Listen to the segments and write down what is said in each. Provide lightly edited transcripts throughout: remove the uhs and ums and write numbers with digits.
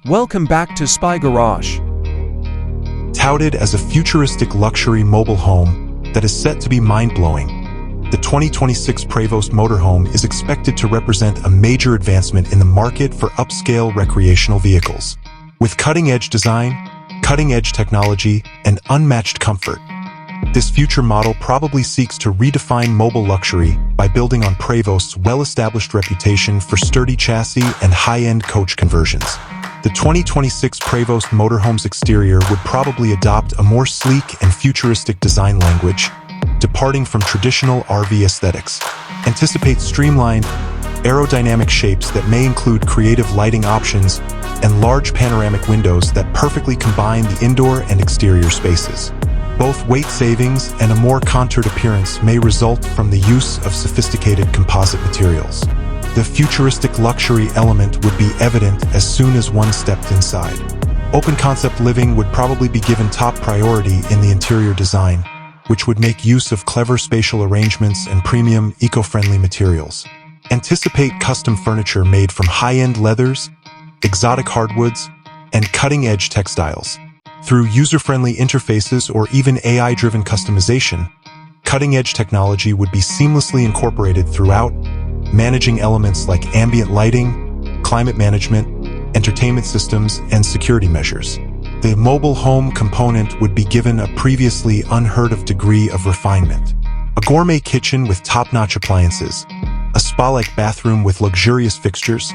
Welcome back to Spy Garage. Touted as a futuristic luxury mobile home that is set to be mind-blowing, the 2026 Prevost Motorhome is expected to represent a major advancement in the market for upscale recreational vehicles. With cutting-edge design, cutting-edge technology, and unmatched comfort, this future model probably seeks to redefine mobile luxury by building on Prevost's well-established reputation for sturdy chassis and high-end coach conversions. The 2026 Prevost Motorhome's exterior would probably adopt a more sleek and futuristic design language, departing from traditional RV aesthetics. Anticipate streamlined, aerodynamic shapes that may include creative lighting options and large panoramic windows that perfectly combine the indoor and exterior spaces. Both weight savings and a more contoured appearance may result from the use of sophisticated composite materials. The futuristic luxury element would be evident as soon as one stepped inside. Open-concept living would probably be given top priority in the interior design, which would make use of clever spatial arrangements and premium, eco-friendly materials. Anticipate custom furniture made from high-end leathers, exotic hardwoods, and cutting-edge textiles. Through user-friendly interfaces or even AI-driven customization, cutting-edge technology would be seamlessly incorporated throughout, managing elements like ambient lighting, climate management, entertainment systems, and security measures. The mobile home component would be given a previously unheard-of degree of refinement. A gourmet kitchen with top-notch appliances, a spa-like bathroom with luxurious fixtures,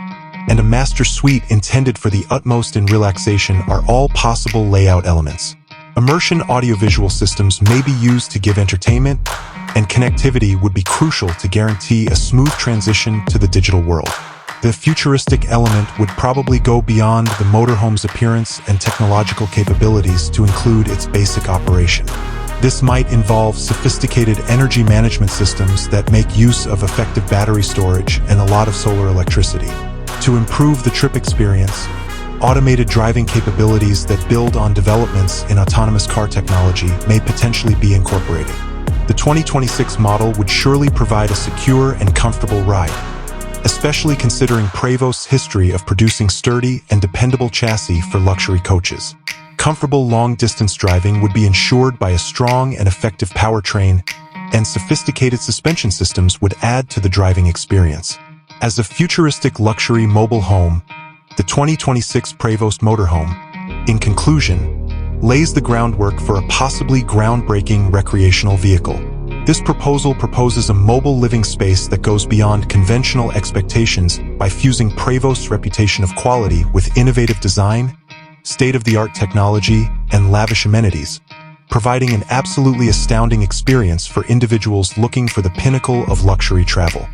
and a master suite intended for the utmost in relaxation are all possible layout elements. Immersion audiovisual systems may be used to give entertainment, and connectivity would be crucial to guarantee a smooth transition to the digital world. The futuristic element would probably go beyond the motorhome's appearance and technological capabilities to include its basic operation. This might involve sophisticated energy management systems that make use of effective battery storage and a lot of solar electricity. To improve the trip experience, automated driving capabilities that build on developments in autonomous car technology may potentially be incorporated. The 2026 model would surely provide a secure and comfortable ride, especially considering Prevost's history of producing sturdy and dependable chassis for luxury coaches. Comfortable long-distance driving would be ensured by a strong and effective powertrain, and sophisticated suspension systems would add to the driving experience. As a futuristic luxury mobile home, the 2026 Prevost Motorhome, in conclusion, lays the groundwork for a possibly groundbreaking recreational vehicle. This proposal proposes a mobile living space that goes beyond conventional expectations by fusing Prevost's reputation of quality with innovative design, state-of-the-art technology, and lavish amenities, providing an absolutely astounding experience for individuals looking for the pinnacle of luxury travel.